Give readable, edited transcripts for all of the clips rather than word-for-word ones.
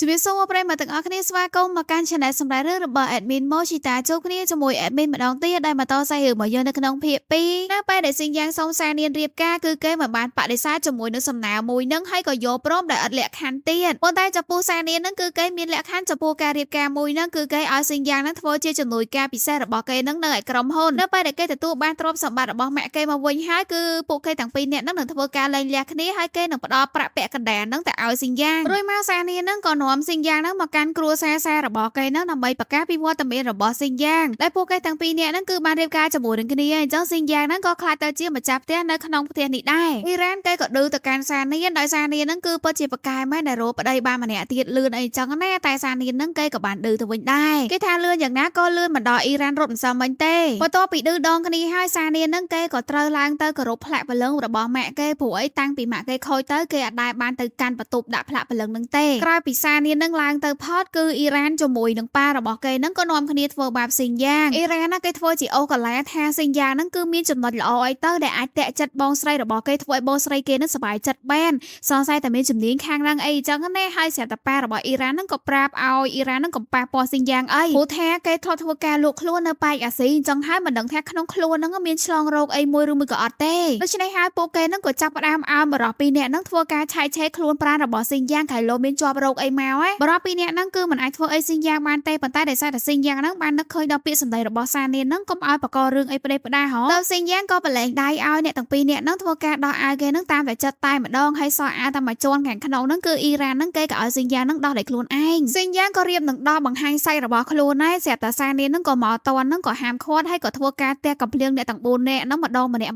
ជំរាបសួរប្រិយមិត្តទាំងអស់គ្នាស្វាគមន៍មកកាន់ Channel សម្រាប់រឿងរបស់ Admin Mochita ជួបគ្នាជាមួយ Admin ម្ដងទៀតដែលបន្តសាយរឿងរបស់យើងនៅក្នុងភាគ2នៅពេលដែលស៊ីងយ៉ាងសុំសារនានរៀបការគឺគេមិនបានបដិសេធជាមួយនឹងសំណើមួយនឹងហើយក៏យកព្រមដោយឥតលក្ខខណ្ឌទៀតប៉ុន្តែចំពោះសារនាននឹងគឺគេមានលក្ខខណ្ឌចំពោះការរៀបការមួយនឹងគឺគេឲ្យស៊ីងយ៉ាងនឹងធ្វើជាជំនួយការពិសេសរបស់គេនឹងនៅឯក្រុមហ៊ុននៅពេលដែលគេទទួលបានទ្រព្យសម្បត្តិរបស់ម៉ាក់គេមកវិញហើយគឺពួកគេទាំងពីរនាក់នឹងធ្វើការលែងលះគ្នាហើយគេនឹងផ្ដល់ប្រាក់ពាក់កណ្ដាលនឹងទៅឲ្យស៊ីងយ៉ាងរួចមកសារនាននឹងក៏នាំស៊ីងយ៉ាងនឹងមកកាន់គ្រួសាររបស់គេនឹងដើម្បីប្រកាសពីវត្តមានរបស់ស៊ីងយ៉ាងដែលពួកគេទាំងពីរនាក់នឹងគឺបានរៀបការជាមួយនឹងគ្នាអញ្ចឹងស៊ីងយ៉ាងនឹងក៏ខ្លាចទៅជាម្ចាស់ផ្ទះនៅក្នុងផ្ទះនេះដែរអ៊ីរ៉ានគេក៏ឌឺទៅកាន់សារនានដោយសារនាននឹងគឺពិតជាប្រកែមែនដែលរកប្តីបានម្នាក់ទៀតលឿនអីចឹងណាតែសារនាននឹងគេក៏បានឌឺទៅវិញដែរគេថាលឿនយ៉ាងណាក៏លឿនមិនដល់អ៊ីរ៉ានរត់មិនសមវិញទេបន្ទាប់ពីឌឺដងគ្នាហើយសារនាននឹងគេក៏ត្រូវឡើងទៅគោរពផ្លាក់ព្រលឹងរបស់ម៉ាក់គេព្រោះអីតាំងពីម៉ាក់គេខូចទៅគេអត់ដែលបានទៅកាន់បន្ទប់ដាក់ផ្លាក់ព្រលឹងនឹងទេក្រោយពីសារនាននឹងឡើងទៅផតគឺអ៊ីរ៉ានជាមួយនឹងប៉ារបស់គេនឹងក៏នាំគ្នាធ្វើបាបស៊ីងយ៉ាងអ៊ីរ៉ានណាគេធ្វើជាអូកាឡាថាស៊ីងយ៉ាងនឹងគឺមានចំណុចល្អអីទៅដែលអាចតាក់ចិត្តបងស្រីរបស់គេធ្វើឲ្យបងស្រីគេនឹងសប្បាយចិត្តបានសង្ស័យតែមានជំនាញខាងហ្នឹងអីចឹងណាហើយស្រាប់តែប៉ារបស់អ៊ីរ៉ាននឹងក៏ប្រាប់ឲ្យអ៊ីរ៉ាននឹងកំប៉ះពាល់ស៊ីងយ៉ាងអីព្រោះថាគេធ្លាប់ធ្វើការលក់ខ្លួននៅប៉ែកអាស៊ីអញ្ចឹងហើយមិនដឹងថាក្នុងខ្លួននឹងមានឆ្លងរោគអីមួយឬមួយក៏អត់ទេដូច្នេះហើយពួកគេនឹងក៏ចាប់ផ្ដើមឲ្យបរិះពីរនាក់នឹងធ្វើការឆែកឆេរខ្លួនប្រាណរបស់ស៊ីងយ៉ាងក្រៃលោមានជាប់រោគអីមកបរិះពីរនាក់នឹងគឺមិនអាចធ្វើអីស៊ីងយ៉ាងបានទេប៉ុន្តែដោយសារតែស៊ីងយ៉ាងនឹងបាននឹកឃើញដល់ពាក្យសម្ដីរបស់សានាននឹងកុំឲ្យបកករឿងអីផ្ដេសផ្ដាសហ៎ដល់ស៊ីងយ៉ាងក៏ប្រឡែងដៃឲ្យអ្នកទាំងពីរនាក់នឹងធ្វើការដោះអាវគេនឹងតាមតែចិត្តតែម្ដងហើយសោះអាវតែមួយជាន់ខាងក្នុងនឹងគឺអ៊ីរ៉ាននឹងគេក៏ឲ្យស៊ីងយ៉ាងនឹងដោះដោយខ្លួនឯងស៊ីងយ៉ាងក៏រៀបនឹងដោះបង្ហាញសាច់របស់ខ្លួនដែរស្រាប់តែសានាននឹងក៏មកតន់នឹងក៏ហាមឃាត់ហើយក៏ធ្វើការទះកំភ្លៀងអ្នកទាំង4នាក់នឹងម្ដងម្នាក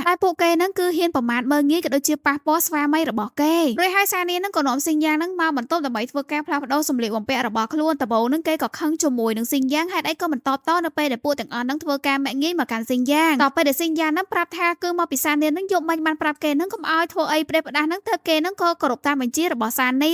់តែពួកគេនឹងគឺហ៊ានប្រមាថមើលងាយក៏ដូចជាប៉ះពាល់ស្វាមីរបស់គេរួចហើយសានាននឹងក៏នាំស៊ីងយ៉ាងនឹងមកបន្ទប់ដើម្បីធ្វើការផ្លាស់ប្ដូរសម្លៀកបំពាក់របស់ខ្លួនដំបូងនឹងគេក៏ខឹងជាមួយនឹងស៊ីងយ៉ាងហេតុអីក៏មិនតបតនៅពេលដែលពួកទាំងអស់នឹងធ្វើការមាក់ងាយមកកាន់ស៊ីងយ៉ាងដល់ពេលដែលស៊ីងយ៉ាងនឹងប្រាប់ថាគឺមកពីសានាននឹងយកមិនបានប្រាប់គេនឹងកុំឲ្យធ្វើអីផ្ដេសផ្ដាសនឹងទៅគេនឹងក៏គោរពតាមបញ្ជារបស់សាន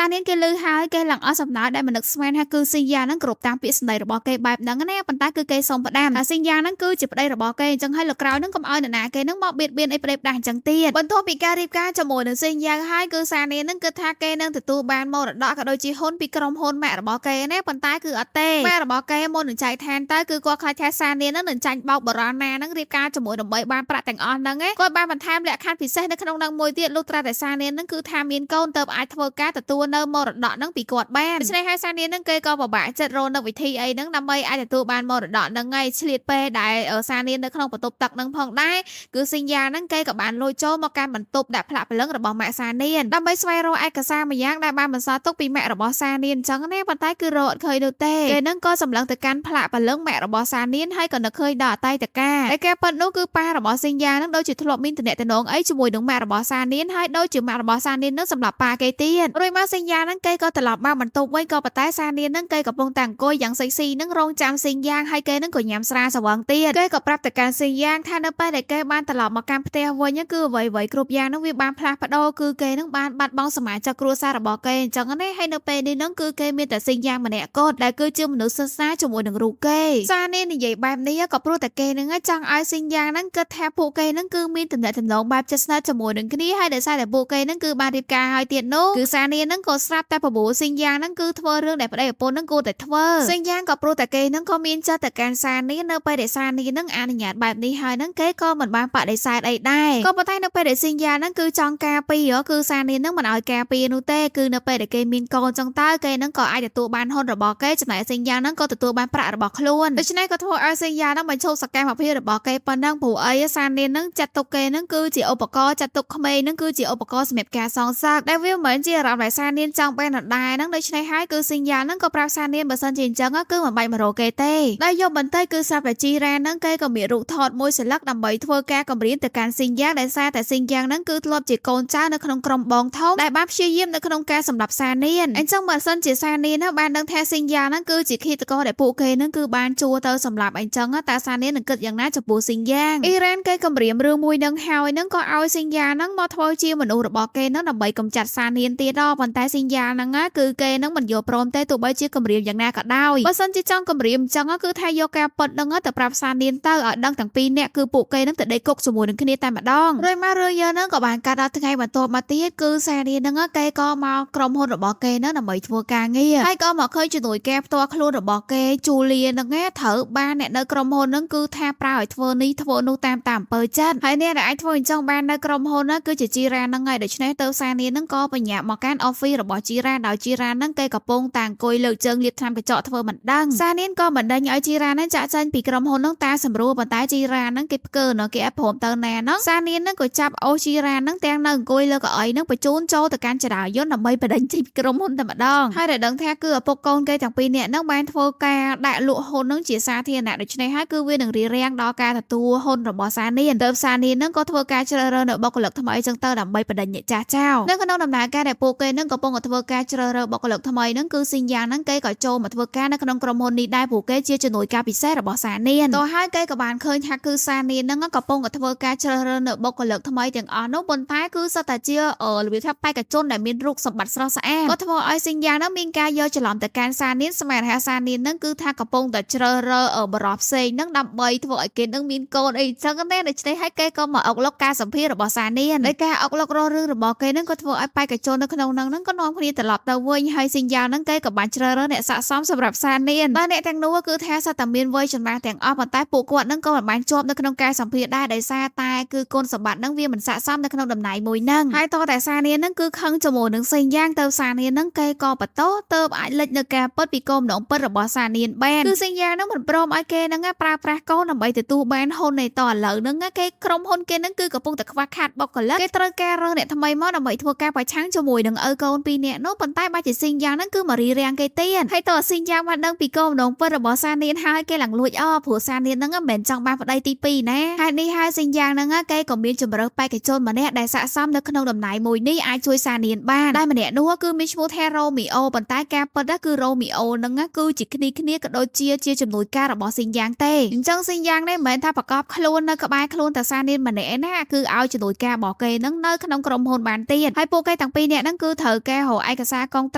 ានគេលឺហើយគេឡើងអស់សំណើដែលមិននឹកស្មានថាគឺស៊ីងយ៉ាងនឹងគោរពតាមពាក្យសម្ដីរបស់គេបែបហ្នឹងណាប៉ុន្តែគឺគេសុំផ្ដាំថាស៊ីងយ៉ាងនឹងគឺជាប្តីរបស់គេអញ្ចឹងហើយលើក្រោយនឹងកុំឲ្យនរណាគេនឹងមកបៀតបៀនអីផ្ដេសផ្ដាសអញ្ចឹងទៀតបន្ទាប់ពីការរៀបការជាមួយនឹងស៊ីងយ៉ាងហើយគឺសានាននឹងគិតថាគេនឹងទទួលបានមរតកក៏ដូចជាហ៊ុនពីក្រុមហ៊ុនម៉ាក់របស់គេណាប៉ុន្តែគឺអត់ទេម៉ាក់របស់គេមុននឹងចែកឋានទៅគឺគាត់ខ្លាចថាសានាននឹងចាញ់បោកបរោះណានឹងរៀបការជាមួយដើម្បីបានប្រាក់ទាំងអស់ហ្នឹងគាត់បានបន្ថែមលក្ខខណ្ឌពិសេសនៅក្នុងនឹងមួយទៀតលុះត្រាតែសានាននឹងគឺថាមានកូនទៅអាចធ្វើការទទួលនៅមរតកនឹងពីគាត់បានដូច្នេះហើយសានាននឹងគេក៏ពិបាកចិត្តរកនៅវិធីអីហ្នឹងដើម្បីអាចទទួលបានមរតកហ្នឹងហើយឆ្លៀតពេលដែលសានាននៅក្នុងបន្ទប់ទឹកហ្នឹងផងដែរគឺស៊ីងយ៉ាហ្នឹងគេក៏បានលួចចូលមកកាន់បន្ទប់ដាក់ផ្លាកព្រលឹងរបស់ម៉ាក់សានានដើម្បីស្វែងរកឯកសារមួយយ៉ាងដែលបានបន្សល់ទុកពីម៉ាក់របស់សានានអញ្ចឹងណាប៉ុន្តែគឺរកអត់ឃើញនោះទេគេនឹងក៏សម្លឹងទៅកាន់ផ្លាកព្រលឹងម៉ាក់របស់សានានហើយក៏នឹកឃើញដល់អតីតកាលតែគេប៉ុណ្ណោះគឺប៉ារបស់ស៊ីងយ៉ាហ្នឹងដូចជាធ្លាប់មានទំនាក់ទំនងអីជាមួយនឹងម៉ាក់របស់សានានហើយដូចជាម៉ាក់របស់សានាននឹងសម្រាប់ប៉ាគេទៀតរួចមកស៊ីងយ៉ាហ្នឹងគេក៏ត្រឡប់មកបន្ទប់វិញក៏ប៉ុន្តែសានានហ្នឹងគេកំពុងតែអង្គុយយ៉ាងសិចស៊ីហ្នឹងរងចាំស៊ីងយ៉ាងហើយគេហ្នឹងក៏ញ៉ាំស្រាសវឹងទៀតគេក៏ប្រាប់ទៅកាន់ស៊ីងយ៉ាងថានៅពេលដែលគេបានត្រឡប់មកកាន់ផ្ទះវិញគឺអ្វីៗគ្រប់យ៉ាងហ្នឹងវាបានផ្លាស់ប្ដូរគឺគេហ្នឹងបានបាត់បង់សមាជិកគ្រួសាររបស់គេអញ្ចឹងណាហើយនៅពេលនេះហ្នឹងគឺគេមានតែស៊ីងយ៉ាងម្នាក់គត់ដែលគឺជាមនុស្សសិក្សាជាមួយនឹងរូបគេសានាននិយាយបែបនេះក៏ព្រោះតែគេហ្នឹងចង់ឲ្យស៊ីងយ៉ាងហ្នឹងគិតថាពួកគេហ្នឹងគឺមានទំនាក់ទំនងបែបជិតស្និទ្ធជាមួយនឹងគ្នាហើយដោយសារតែពួកគេហ្នឹងគឺបានរៀបការហើយទៀតនោះគឺសានានហ្នឹងក៏ស្រាប់តែប្របួរស៊ីងយ៉ាងហ្នឹងគឺធ្វើរឿងដែលប្តីប្រពន្ធហ្នឹងគួរតែធ្វើស៊ីងយ៉ាងក៏ព្រោះតែគេហ្នឹងក៏មានចិត្តទៅកាន់សានាននៅពេលដែលសានានហ្នឹងអនុញ្ញាតបែបនេះហើយហ្នឹងគេក៏មិនបានបដិសេធអីដែរក៏ប៉ុន្តែនៅពេលដែលស៊ីងយ៉ាងហ្នឹងគឺចង់ការពារគឺសានានហ្នឹងមិនឲ្យការពារនោះទេគឺនៅពេលដែលគេមានកូនចឹងតើគេហ្នឹងក៏អាចទទួលបានហ៊ុនរបស់គេចំណែកស៊ីងយ៉ាងហ្នឹងក៏ទទួលបានប្រាក់របស់ខ្លួនដូច្នេះក៏ធ្វើឲ្យស៊ីងយ៉ាងហ្នឹងបញ្ឈប់សកម្មភាពរបស់គេប៉ុណ្ណឹងព្រោះអីសានានហ្នឹងចាត់ទុកគេហ្នឹងគឺជាឧបករណ៍ចាត់ទុកក្មេងហ្នឹងគឺជាឧបករណ៍សម្រាប់ការសងសឹកដែលវាមិនមែនជាអារម្មណ៍ដែលសានានចង់បានដដែលហ្នឹងដូច្នេះហើយគឺស៊ីងយ៉ាងហ្នឹងក៏ប្រាប់សានានបើសិនជាអញ្ចឹងគឺមិនបាច់មករកគេទេដែលយកបន្តិចគឺស្រាប់តែជីរ៉ាហ្នឹងគេក៏មានរូបថតមួយស្លឹកដើម្បីធ្វើការគម្រាមទៅកាន់ស៊ីងយ៉ាងដែលសារតែស៊ីងយ៉ាងហ្នឹងគឺធ្លាប់ជាកូនចៅនៅក្នុងក្រុមបងធំដែលបានព្យាយាមនៅក្នុងការសម្លាប់សានានអញ្ចឹងបើសិនជាសានានណាបានដឹងថាស៊ីងយ៉ាងហ្នឹងគឺជាឃាតករដែលពួកគេហ្នឹងគឺបានជួទៅសម្លាប់អញ្ចឹងតើសានាននឹងគិតយ៉ាងណាចំពោះស៊ីងយ៉ាងអ៊ីរ៉ានគេគម្រាមរឿងមួយនឹងហើយហ្នឹងក៏ឲ្យស៊ីងយ៉ាងហ្នឹងមកធ្វើជាមនុស្សរបស់គេហ្នឹងដើម្បីកម្ចាត់សានានទៀតដល់ប៉ុន្តែស៊ីងយ៉ាងហ្នឹងគឺគេហ្នឹងមិនយកព្រមទេទោះបីជាគម្រាមយ៉ាងណាក៏ដោយបើសិនជាចង់គម្រាមអញ្ចឹងគឺថាយកការពិតហ្នឹងទៅប្រាប់សានានទៅឲ្យដឹងទាំងពីរនាក់គឺពួកគេហ្នឹងទៅដេកគុកជាមួយនឹងគ្នាតែម្ដងរួចមករឿងយើងហ្នឹងក៏បានកាត់ដល់ថ្ងៃបន្ទាប់មកទៀតគឺសានានហ្នឹងគេក៏មកក្រុមហ៊ុនរបស់ គេនឹងដើម្បីធ្វើការងារហើយក៏មកឃើញជំនួយគេផ្ទាល់ខ្លួនរបស់គេជូលៀនឹងត្រូវបានអ្នកនៅក្រុមហ៊ុននឹងគឺថាប្រើឲ្យធ្វើនេះធ្វើនោះតាមអំពើចិត្តហើយអ្នកដែលអាចធ្វើអញ្ចឹងបាននៅក្រុមហ៊ុនហ្នឹងគឺជាជីរ៉ានឹងហើយដូច្នេះទៅសានីនឹងក៏បញ្ញាប់មកកាន់ office របស់ជីរ៉ាដោយជីរ៉ានឹងគេកំពុងតាំងអង្គុយលើកជើងលាបថ្នាំកញ្ចក់ធ្វើមិនដឹងសានីក៏មិនដេញឲ្យជីរ៉ានឹងចាក់ចេញពីក្រុមហ៊ុននឹងតាសម្រួលប៉ុន្តែជីរ៉ានឹងគេផ្កើនៅគេអត់ព្រមទៅណានោះសានីនឹងក៏ចាប់អូជីរ៉ានឹងទាំងនៅអង្គុយលើកៅអីនឹងបញ្ជូនចូលទៅកាន់ចរាយន្តដើម្បីបដិញ្ញពីក្រុមហ៊ុនតែម្ដងហើយដែលដឹងថាគឺឪពុកកូនគេទាំងពីរនាក់នឹងបានធ្វើការដាក់លក់ហ៊ុននឹងជាសាធារណៈដូច្នេះហើយគឺវានឹងរារាំងដល់ការទទួលហ៊ុនរបស់សានីទៅសានីនឹងក៏ធ្វើការជ្រើសរើសនៅបុគ្គលិកថ្មីចឹងទៅដើម្បីបដិញ្ញចាស់ចោលនៅក្នុងដំណើរការដែលពួកគេនឹងកំពុងធ្វើការជ្រើសរើសបុគ្គលិកថ្មីនឹងគឺស៊ីនយ៉ាងនឹងគេក៏ចូលមកធ្វើការនៅក្នុងក្រុមហ៊ុននេះដែរពួកគេជាជំនួយការពិសេសរបស់សានីទៅហើយគេក៏បានឃើញថាគឺសានីនឹងកំពុងធ្វើការជ្រើសរើសនៅបុគ្គលិកថ្មីទាំងអស់នោះប៉ុន្តែគឺសុទ្ធតែជារបៀបថាបេក្ខជនដែលមានរូបសម្បត្តិស្រស់ស្អាតក៏ធ្វើឲ្យស៊ីនយ៉ាងនឹងមានការយកច្រឡំទៅកាន់សានីស្មានថាសានីនឹងគឺថាកំពុងតែជ្រើសរើសបរិបផ្សេងនឹងដើម្បីធ្វើឲ្យគេនឹងមានកូនអីចឹងទេដូច្នេះហើយគេក៏មកអុកឡុកការសម្ភាររបស់សានីដោយការអុកឡុករករឿងរបស់គេនឹងក៏ធ្វើឲ្យបេក្ខជននៅក្នុងនឹងក៏នាំគ្នាត្រឡប់ទៅវិញហើយស៊ីនយ៉ាងនឹងគេក៏បានជ្រើសរើសអ្នកស័ក្តិសមសម្រាប់សានីតែអ្នកទាំងនោះគឺថាសុទ្ធតែមានវ័យចំណាស់ទាំងអស់ប៉ុន្តែពួកគាត់នឹងក៏មិនបានជាប់នៅក្នុងការសម្ភារដែរដោយសារតែគឺគុណសម្បត្តិនឹងវាមិនស័ក្តិសមនៅក្នុងតំណែងមួយនឹងហើយតតែសានីនឹងគឺខឹងជាមួយនឹងស៊ីនយ៉ាងទៅសានីនឹងគេក៏បន្តទៅអាចលេចនៅការពិតពីគោលបំណងពិតរបស់សានីបានគឺស៊ីនយ៉ាងនឹងមិនព្រមឲ្យគេនឹងប្រើប្រាស់កូនដើម្បីទទួលបានហ៊ុននៃតឥឡូវនឹងគេក្រុមហ៊ុនគេនឹងគឺកំពុងតែខ្វះខាតបុគ្គលិកគេត្រូវការរើសអ្នកថ្មីមកដើម្បីធ្វើការប្រឆាំងជាមួយនឹងឪកូនពីរនាក់នោះប៉ុន្តែបាច់ជាស៊ីនយ៉ាងនឹងគឺមករីរាំងគេទៀតហើយតស៊ីនយ៉ាងបានដឹងពីគោលបំណងពិតរបស់សានីហើយគេឡើងលួចព្រោះសានីនឹងមិនមែនចង់បានប្តីទី2ណាហើយនេះហើយស៊ីនយ៉ាងនឹងគេក៏មានជំរើសបេក្ខជនម្នាក់ដែលស័ក្តិសមនៅក្នុងតំណែងមួយនេះអាចជួយសានីបានដែលម្នាក់នោះគឺមានឈ្មោះថារ៉ូមីអូប៉ុន្តែការពិតគឺរ៉ូមីអូនឹងគឺជាគ្នាក៏ដូចជាជំនួយការរបស់ស៊ីនយ៉ាងទេអញ្ចឹងស៊ីនយ៉ាងនេះមិនមែនថាប្រកបខ្លួននៅក្បែរខ្លួនតែសានីម្នាក់ណាគឺឲ្យជំនួយការរបស់គេនឹងនៅក្នុងក្រុមហ៊ុនបានទៀតហើយពួកគេទាំងពីរនាក់នឹងគឺត្រូវការរកឯកសារកុងត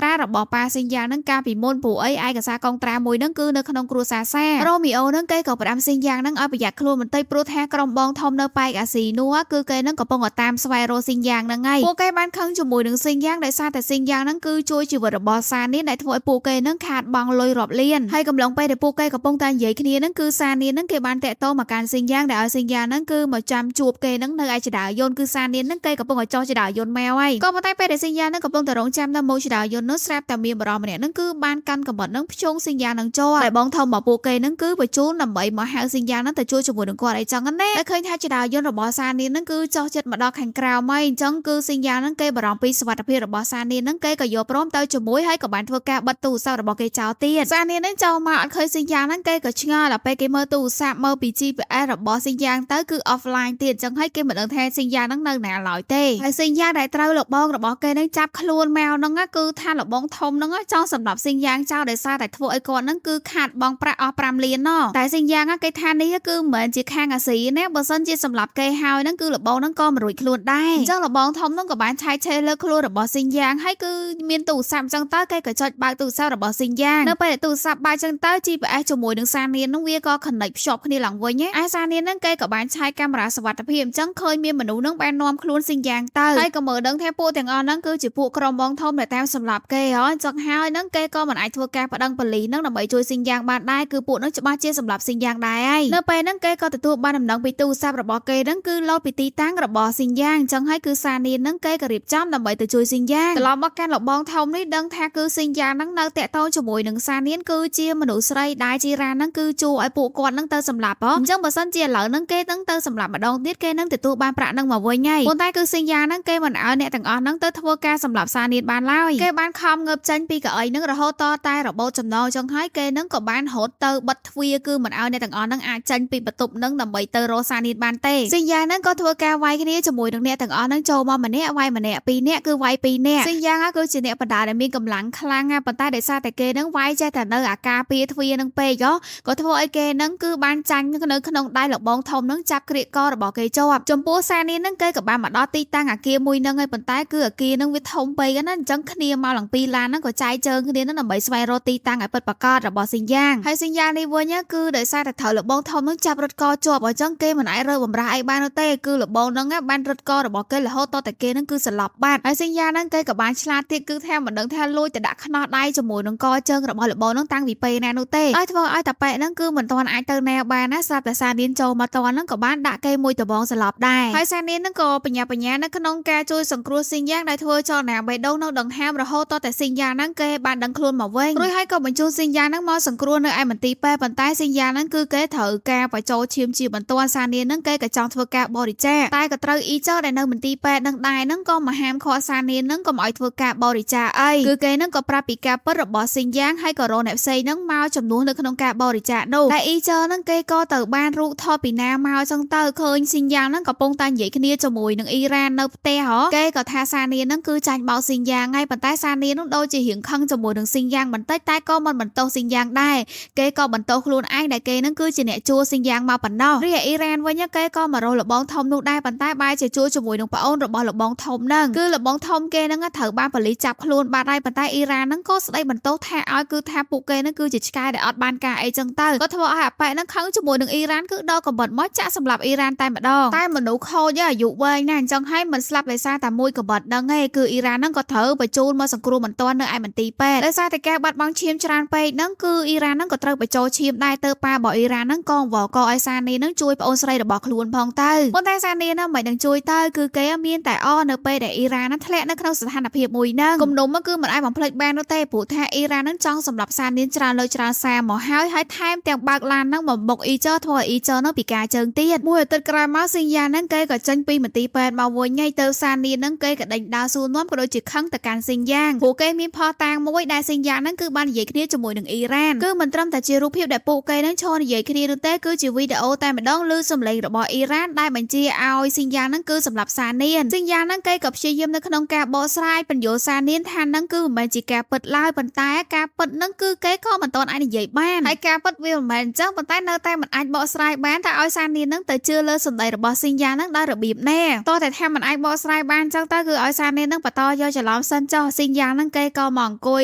្រារបស់ប៉ាស៊ីនយ៉ាងនឹងកាលពីមុនព្រោះអីឯកសារកុងត្រាមួយនឹងគឺនៅក្នុងគ្រួសារសារ៉ូមីអូនឹងគេក៏ផ្ដាំស៊ីនយ៉ាងនឹងឲ្យប្រយ័ត្នខ្លួនបន្តិចព្រោះថាក្រុមបងធំនៅប៉ែកអាស៊ីនោះគឺគេនឹងកំពុងតាមស្វែងរកស៊ីនយ៉ាងនឹងហើយពួកគេបានខឹងជាមួយនឹងស៊ីនយ៉ាងដោយសារតែស៊ីនយ៉ាងនឹងគឺជួយជីវិតរបស់សានីដែលធ្វើឲ្យពួកគេនឹងខាតបង់លុយរាប់លានហើយកំឡុងពេលដែលពួកគេកំពុងតែនិយាយគ្នានឹងគឺសានីនឹងគេបានតាក់ទងមកកាន់ស៊ីនយ៉ាងដែលឲ្យស៊ីនយ៉ាងនឹងគឺមកចាំជួបគេនឹងនៅឯចរាយន្តគឺសានីនឹងគេកំពុងតែចោះចរាយន្តមកហើយក៏ប៉ុន្តែពេលដែលស៊ីនយ៉ាងនឹងកំពុងតែរងចាំនៅមុខចរាយន្តនោះស្រាប់តែមានបរិបម្នាក់នឹងគឺបានកាន់កំបិតនឹងភ្ជង់ស៊ីនយ៉ាងនឹងចោលតែបងធំរបស់ពួកគេនឹងគឺបញ្ជូនដើម្បីមកហៅស៊ីនយ៉ាងនឹងទៅជួយជាមួយនឹងគាត់អីចឹងណាតែឃើញថាចរាយន្តរបស់សានីនឹងគឺចោះចិត្តមកដល់ខាងក្រៅមកអញ្ចឹងគឺស៊ីនយ៉ាងនឹងគេបារម្ភពីសុវត្ថិភាពរបស់សានីនឹងគេក៏យកព្រមទៅជាមួយហើយក៏បានធ្វើការបិទទូរស័ព្ទរបស់គេចោលទៀតសានីនឹងចូលមកអត់ឃើញស៊ីនយ៉ាងនឹងគេក៏ឆ្ងល់ដល់ពេលគេមើលទូរស័ព្ទមើលពី GPS របស់ស៊ីនយ៉ាងទៅគឺ offline ទៀតអញ្ចឹងហើយគេមិនដឹងថាស៊ីនយ៉ាងនឹងនៅណាឡើយទេហើយស៊ីនយ៉ាងដែលត្រូវលោកបងរបស់គេនឹងចាប់ខ្លួនមកនឹងគឺថាលោកបងធំនឹងចង់សម្រាប់ស៊ីនយ៉ាងចោលដោយសារតែធ្វើឲ្យគាត់នឹងគឺខាតបង់ប្រាក់អស់5លានណោះតែស៊ីនយ៉ាងគេថានេះគឺមិនមែនជាខាងអាស៊ីណាបើសិនជាសម្រាប់គេហើយនឹងគឺលោកបងនឹងក៏មិនរួចខ្លួនដែរអញ្ចឹងលោកបងធំនឹងក៏បានឆែកឆេរលើខ្លួនរបស់ស៊ីនយ៉ាងហើយគឺមានទូរស័ព្ទអញ្ចឹងទៅគេក៏ចុចបើកទូរស័ព្ទរបស់ស៊ីនយ៉ាងនៅពេលទូរស័ព្ទបើកអញ្ចឹងទៅ GPS ជាមួយនឹងសានីនឹងវាក៏ connect ភ្ជាប់គ្នាឡើងវិញឯសានីនឹងគេក៏បានឆែកកាមេរ៉ាសុវត្ថិភាពអញ្ចឹងឃើញមានមនុស្សនឹងបាននាំខ្លួនស៊ីនយ៉ាងទៅហើយក៏មើលដឹងថាពួកទាំងអស់ហ្នឹងគឺជាពួកក្រុមបងធំដែលតាមសម្លាប់គេហ៎អញ្ចឹងហើយហ្នឹងគេក៏មិនអាចធ្វើការប្តឹងប៉ូលីសហ្នឹងដើម្បីជួយស៊ីនយ៉ាងបានដែរគឺពួកហ្នឹងច្បាស់ជាសម្លាប់ស៊ីនយ៉ាងដែរហើយនៅពេលហ្នឹងគេក៏ទទួលបានដំណឹងពីទូរស័ព្ទរបស់គេហ្នឹងគឺលោតពីទីតាំងរបស់ស៊ីនយ៉ាងអញ្ចឹងហើយគឺសានីហ្នឹងគេក៏រៀបចំដើម្បីទៅជួយស៊ីនយ៉ាងត្រឡប់មកកាន់លោកបងធំនេះដឹងថាគឺស៊ីនយ៉ាងហ្នឹងនៅតាក់ទងជាមួយនឹងសានីគឺជាមនុស្សស្រីដែលជីរ៉ាហ្នឹងគឺជួឲ្យពួកគាត់ហ្នឹងទៅសម្លាប់ហ៎អញ្ចឹងបើសិនជាឥឡូវហ្នឹងគេនឹងទៅសម្លាប់ម្ដងទៀតគេនឹងទទួលបានប្រាក់ហ្នឹងមកវិញហើយប៉ុន្តែគឺស៊ីនយ៉ាងហ្នឹងគេមិនឲ្យអ្នកទាំងអស់ហ្នឹងទៅធ្វើការសម្លាប់សានីបានឡើយគេបានខំងើបចេញពីកៅអីហ្នឹងរហូតតតែរបូតចំណងចឹងហើយគេហ្នឹងក៏បានរត់ទៅបិទទ្វារគឺមិនឲ្យអ្នកទាំងអស់ហ្នឹងអាចចេញពីបន្ទប់ហ្នឹងដើម្បីទៅរកសានីបានទេស៊ីនយ៉ាងហ្នឹងក៏ធ្វើការវាយគ្នាជាមួយនឹងអ្នកទាំងអស់ហ្នឹងចូលមកម្នាក់វាយម្នាក់ពីរនាក់គឺវាយពីរនាក់ស៊ីនយ៉ាងគឺជាអ្នកបដាដែលមានកម្លាំងខ្លាំងប៉ុន្តែដោយសារតែគេហ្នឹងវាយចេះតែនៅអាការពារទ្វារហ្នឹងពេកក៏ធ្វើឲ្យគេហ្នឹងគឺបានចាញ់នៅក្នុងដៃលោកបងធំហ្នឹងចាប់ក្រៀកករបស់គេជាប់ចំពោះសានីហ្នឹងគេក៏បានមកដល់ទីតាំងអាគារមួយហ្នឹងហើយប៉ុន្តែគឺអាគារហ្នឹងវាធំពេកណាអញ្ចឹងគ្នាមកឡើងពីឡានហ្នឹងក៏ចាយជើងគ្នាហ្នឹងដើម្បីស្វែងរកទីតាំងឲ្យពិតប្រាកដរបស់ស៊ីនយ៉ាងហើយស៊ីនយ៉ាងនេះវិញគឺដោយសារតែត្រូវលោកបងធំហ្នឹងចាប់រត់កជាប់អញ្ចឹងគេមិនអាចរើបំរាស់អីបានទេគឺលោកបងហ្នឹងបានរត់ករបស់គេរហូតតតែគេហ្នឹងគឺសន្លប់បាត់ហើយស៊ីនយ៉ាងហ្នឹងគេក៏បានឆ្លាតទៀតគឺ គឺថាមិនដឹងថាលួចទៅដាក់ខ្នោះដៃជាមួយនឹងកជើងរបស់លបងហ្នឹងតាំងពីពេលណានោះទេហើយធ្វើឲ្យតាប៉ែហ្នឹងគឺមិនទាន់អាចទៅណាបានណាស្រាប់តែសានានចូលមកតហ្នឹងក៏បានដាក់គេមួយដបងសន្លប់ដែរហើយសានានហ្នឹងក៏បញ្ញានៅក្នុងការជួយសង្គ្រោះស៊ីនយ៉ាងដែលធ្វើចលនាបេះដូងនៅដង្ហើមរហូតដល់តែស៊ីនយ៉ាងហ្នឹងគេបានដឹងខ្លួនមកវិញរួចហើយក៏បញ្ជូនស៊ីនយ៉ាងហ្នឹងមកសង្គ្រោះនៅឯមន្ទីរពេទ្យប៉ុន្តែស៊ីនយ៉ាងហ្នឹងគឺគេត្រូវការបញ្ចូលឈាមជាបន្ទាន់សានានហ្នឹងគេក៏ចង់ធ្វើការបរិច្ចាគតែក៏ត្រូវអ៊ីចើដែលនៅមន្ទីរពេទ្យហ្នឹងដែរហ្នឹងក៏មកហាមឃាត់សានានហ្នឹងកុំឲ្យធ្វើការបរិច្ចាគអីគឺគេហ្នឹងក៏ប្រាប់ពីការពិតរបស់ស៊ីនយ៉ាងហើយក៏រកអ្នកផ្សេងហ្នឹងមកជំនួសនៅក្នុងការបរិច្ចាគនោះតែអ៊ីចើហ្នឹងគេក៏ទៅបានរូបថតពីណាមកចឹងទៅឃើញស៊ីនយ៉ាងហ្នឹងកំពុងតែនិយាយគ្នាជាមួយនឹងអ៊ីរ៉ាននៅផ្ទះហ៎គេក៏ថាសានានហ្នឹងគឺចាញ់បោកស៊ីនយ៉ាងហើយប៉ុន្តែសានានហ្នឹងដូចជារៀងខឹងជាមួយនឹងស៊ីនយ៉ាងបន្តិចតែក៏មិនបន្ទោសស៊ីនយ៉ាងដែរគេក៏បន្ទោសខ្លួនឯងដែលគេហ្នឹងគឺជាអ្នកជួស៊ីនយ៉ាងមកប៉ុណ្ណោះរីឯអ៊ីរ៉ានវិញគេក៏មករកលបងធំនោះដែរប៉ុន្តែបែរជាជួជាមួយនឹងប្អូនរបស់លបងធំហ្នឹងគឺលបងធំគេហ្នឹងត្រូវបានប៉ូលីសចាប់ខ្លួនបាត់ហើយប៉ុន្តែអ៊ីរ៉ានហ្នឹងក៏ស្ដីបន្ទោសថាឲ្យគឺថាពួកគេហ្នឹងគឺជាឆ្កែដែលអត់បានការអីចឹងទៅក៏ធ្វើឲ្យអាប៉ែហ្នឹងខឹងជាមួយនឹងអ៊ីរ៉ានគឺដកកំបិតមកចាក់សម្លាប់អ៊ីរ៉ានតែម្ដងតែមនុស្សខូចអាយុវែងណាស់អញ្ចឹងហើយមិនស្លាប់ដោយសារតែមួយកំបិតហ្នឹងឯងគឺអ៊ីរ៉ានហ្នឹងក៏ត្រូវបញ្ជូនមកសង្គ្រោះបន្ទាន់នៅឯមន្ទីរពេទ្យដោយសារតែការបាត់បង់ឈាមច្រើនពេកហ្នឹងគឺអ៊ីរ៉ានហ្នឹងក៏ត្រូវបញ្ចូលឈាមដែរទៅប៉ារបស់អ៊ីរ៉ានហ្នឹងក៏វល់ក៏ឲ្យសានីហ្នឹងជួយប្អូនស្រីរបស់ខ្លួនផងទៅប៉ុន្តែសានីហ្នឹងមិននឹងជួយទៅគឺគេមានតែអនៅពេលដែលអ៊ីរ៉ានហ្នឹងធ្លាក់នៅក្នុងស្ថានភាពមួយហ្នឹងគំនុំគឺមិនអាចបំភ្លេចបាននោះទេព្រោះថាអ៊ីរ៉ានហ្នឹងចង់សម្លាប់សានីច្រើនលើច្រើនសារមកហើយថែមទាំងបើកឡានហ្នឹងមកបុកអ៊ីចើធ្វើឲ្យអ៊ីចើហ្នឹងពិការជើងទៀតមួយអាទិត្យក្រោយមកស៊ីនយ៉ាហ្នឹងគេក៏ចេញពីមន្ទីរពេទ្យមកវិញហើយទៅសានីហ្នឹងគេក៏ដេញដោលសួរនាំក៏ដូចជាខឹងទៅកាន់ស៊ីនយ៉ាងព្រោះគេមានផុសតាងមួយដែលស៊ីនយ៉ាងហ្នឹងគឺបាននិយាយគ្នាជាមួយនឹងអ៊ីរ៉ានគឺមិនត្រឹមតែជារូបភាពដែលពួកគេហ្នឹងឈរនិយាយគ្នានោះទេគឺជាវីដេអូតែម្ដងឮសំឡេងរបស់អ៊ីរ៉ានដែលបញ្ជាឲ្យស៊ីនយ៉ាងហ្នឹងគឺសម្រាប់សានីនស៊ីនយ៉ាងហ្នឹងគេក៏ព្យាយាមនៅក្នុងការបកស្រាយបញ្យល់សានីនថាហ្នឹងគឺមិនមែនជាការពិតឡើយប៉ុន្តែការពិតហ្នឹងគឺគេក៏មិនទាន់អាចនិយាយបានហើយការពិតវាមិនមែនអញ្ចឹងប៉ុន្តែនៅតែមិនអាចបកស្រាយបានថាឲ្យសានីនហ្នឹងទៅជឿលើសម្ដីរបស់ស៊ីនយ៉ាងហ្នឹងដោយរបៀបណាតោះតែថាមិនអាចបកស្រាយបានអញ្ចឹងទៅគឺឲ្យសានីនហ្នឹងបន្តយកច្រឡំសិនចុះស៊ីនយ៉ាងហ្នឹងគេក៏មកអង្គុយ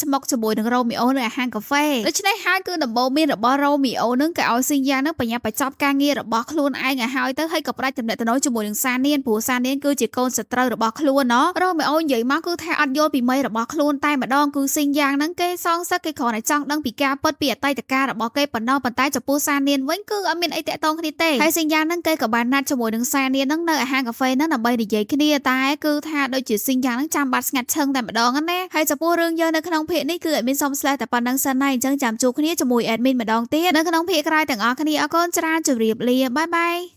ស្មុកជាមួយនឹងរ៉ូមីអូនៅហាងកាហ្វេដូច្នេះហើយគឺដំបូងមានរបស់រ៉ូមីអូហ្នឹងក៏ឲ្យស៊ីនយ៉ាងហ្នឹងបញ្ញាបញ្ចប់ការងាររបស់ខ្លួនឯងឲ្យហើយទៅហើយក៏ប្រាច់តំណែងជាមួយនឹងសានីនព្រោះសានីនគឺជាកូនសត្រូវរបស់ខ្លួនណោះរ៉ូមីអូនិយាយមកគឺថាអត់យល់ពីមេរបស់ខ្លួនតែម្ដងគឺស៊ីនយ៉ាងហ្នឹងគេសងសឹកគេគ្រាន់តែចង់ដឹងពីការពិតពីអតីតកាលរបស់គេប៉ុណ្ណោះប៉ុន្តែចំពោះសានីនវិញគឺអត់មានអីតាក់ទងគ្នាទេហើយស៊ីនយ៉ាងហ្នឹងគេក៏បានណាត់ជាមួយនឹងសានីនហ្នឹងនៅហាងកាហ្វេហ្នឹងដើម្បីនិយាយគ្នាតែគឺថាដូចជាស៊ីនយ៉ាងហ្នឹងចាំបាត់ស្ងាត់ឈឹងតែម្ដងណាហើយចំពោះរឿងយើងនៅក្នុងភាគនេះគឺអត់មានសុំស្លេះតែប៉ុណ្្នឹងសិនហើយអញ្ចឹងចាំជួបគ្នាជាមួយ admin ម្ដងទៀតនៅក្នុងភាគក្រោយទាំងអស់គ្នាអរគុណច្រើនជម្រាបលាបាយបាយ